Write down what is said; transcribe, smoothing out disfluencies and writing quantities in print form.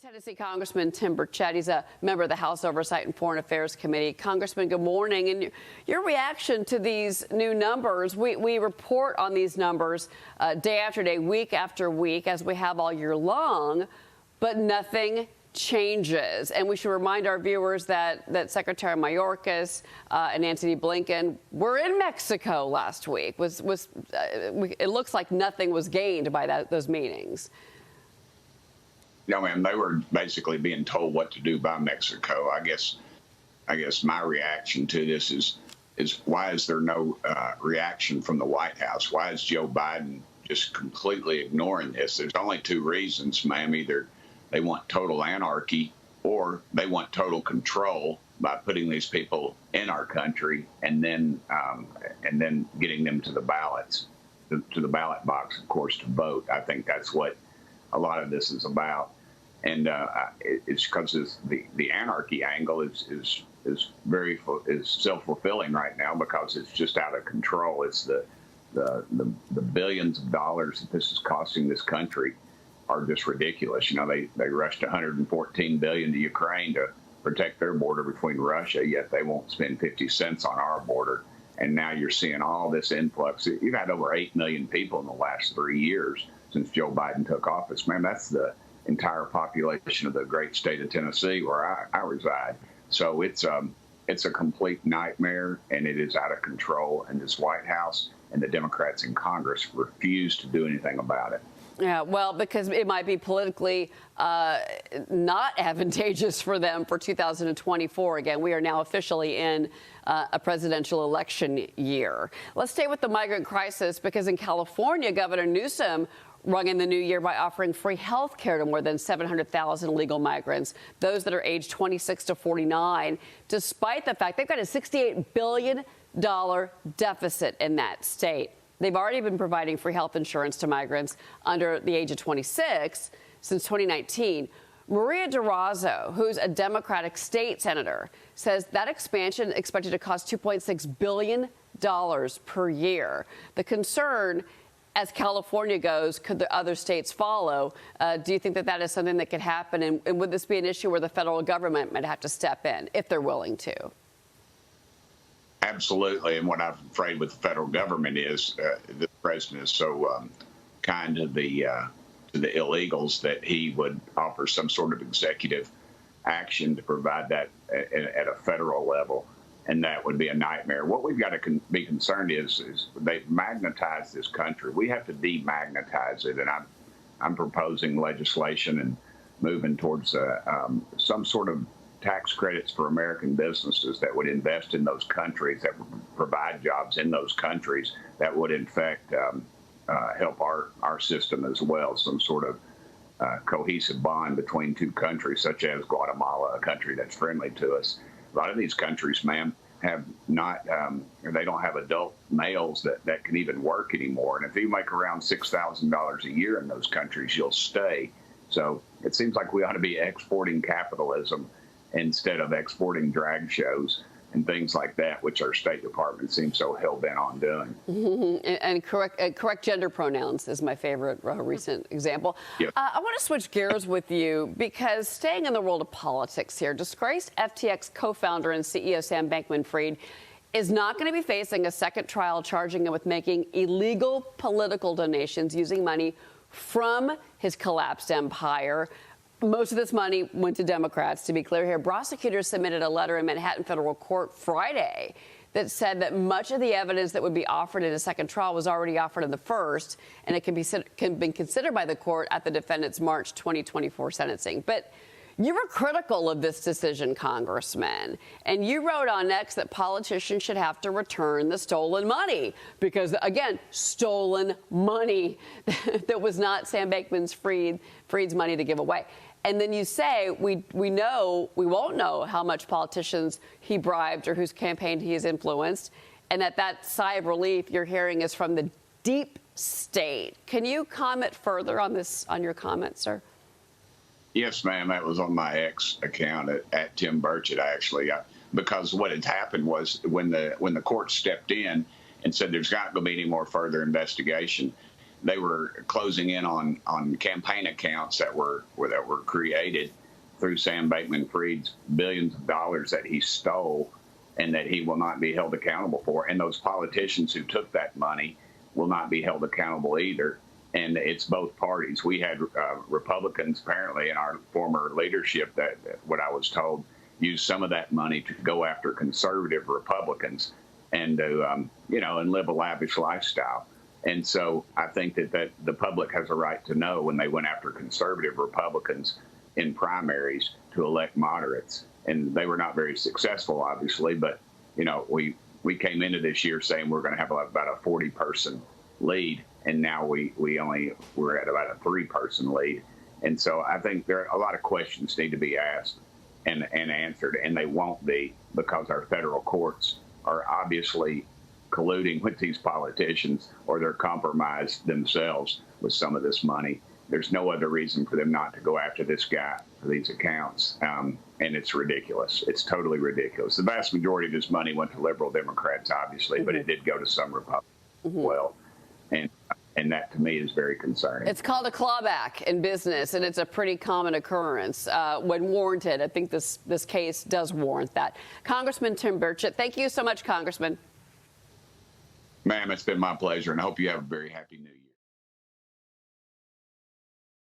Tennessee Congressman Tim Burchett. He's a member of the House Oversight and Foreign Affairs Committee. Congressman, good morning. And your reaction to these new numbers, we report on these numbers day after day, week after week, as we have all year long, but nothing changes. And we should remind our viewers that Secretary Mayorkas and Antony Blinken were in Mexico last week. It looks like nothing was gained by those meetings. No, ma'am. They were basically being told what to do by Mexico. I guess my reaction to this is why is there no reaction from the White House? Why is Joe Biden just completely ignoring this? There's only two reasons, ma'am. Either they want total anarchy or they want total control by putting these people in our country and then getting them to the ballots, to the ballot box, of course, to vote. I think that's what a lot of this is about. And it's because the anarchy angle is self-fulfilling right now because it's just out of control. It's the billions of dollars that this is costing this country are just ridiculous. You know, they rushed $114 billion to Ukraine to protect their border between Russia, yet they won't spend 50 cents on our border. And now you're seeing all this influx. You've had over 8 million people in the last 3 years since Joe Biden took office. Man, that's the entire population of the great state of Tennessee where I reside. So it's a complete nightmare, and it is out of control. And this White House and the Democrats in Congress refuse to do anything about it. Yeah, well, because it might be politically not advantageous for them for 2024. Again, we are now officially in a presidential election year. Let's stay with the migrant crisis, because in California, Governor Newsom rung in the new year by offering free health care to more than 700,000 illegal migrants, those that are aged 26 to 49, despite the fact they've got a $68 billion deficit in that state. They've already been providing free health insurance to migrants under the age of 26 since 2019. Maria Bartiromo, who's a Democratic state senator, says that expansion expected to cost $2.6 billion per year. The concern, as California goes, could the other states follow? Do you think that is something that could happen? And would this be an issue where the federal government might have to step in if they're willing to? Absolutely. And what I'm afraid with the federal government is the president is so kind to the illegals that he would offer some sort of executive action to provide that at a federal level. And that would be a nightmare. What we've got to be concerned is they've magnetized this country. We have to demagnetize it. And I'm proposing legislation and moving towards some sort of tax credits for American businesses that would invest in those countries, that would provide jobs in those countries, that would in fact help our system as well. Some sort of cohesive bond between two countries, such as Guatemala, a country that's friendly to us. A lot of these countries, ma'am, have not, they don't have adult males that can even work anymore. And if you make around $6,000 a year in those countries, you'll stay. So it seems like we ought to be exporting capitalism instead of exporting drag shows and things like that, which our State Department seems so hell-bent on doing. Mm-hmm. And correct gender pronouns is my favorite recent example. Yep. I want to switch gears with you, because staying in the world of politics here, disgraced FTX co-founder and CEO Sam Bankman-Fried is not going to be facing a second trial charging him with making illegal political donations using money from his collapsed empire. Most of this money went to Democrats, to be clear here. Prosecutors submitted a letter in Manhattan federal court Friday that said that much of the evidence that would be offered in a second trial was already offered in the first, and it can be considered by the court at the defendant's March 2024 sentencing. But you were critical of this decision, Congressman, and you wrote on X that politicians should have to return the stolen money because, again, stolen money that was not Sam Bankman-Fried's money to give away. And then you say we won't know how much politicians he bribed or whose campaign he has influenced, and that sigh of relief you're hearing is from the deep state. Can you comment further on this, on your comment, sir? Yes, ma'am. That was on my X account at Tim Burchett, actually, because what had happened was when the court stepped in and said there's not going to be any more further investigation, they were closing in on campaign accounts that were created through Sam Bankman-Fried's billions of dollars that he stole and that he will not be held accountable for. And those politicians who took that money will not be held accountable either. And it's both parties. We had Republicans apparently in our former leadership that what I was told used some of that money to go after conservative Republicans and to and live a lavish lifestyle. And so I think that the public has a right to know when they went after conservative Republicans in primaries to elect moderates. And they were not very successful, obviously, but we came into this year saying we're going to have about a 40-person lead, and now we're at about a 3-person lead. And so I think there are a lot of questions need to be asked and answered, and they won't be because our federal courts are obviously colluding with these politicians, or they're compromised themselves with some of this money. There's no other reason for them not to go after this guy for these accounts, and it's ridiculous. It's totally ridiculous. The vast majority of this money went to liberal Democrats, obviously, but it did go to some Republicans as well, and that to me is very concerning. It's called a clawback in business, and it's a pretty common occurrence when warranted. I think this case does warrant that. Congressman Tim Burchett, thank you so much, Congressman. Ma'am, it's been my pleasure, and I hope you have a very happy New Year.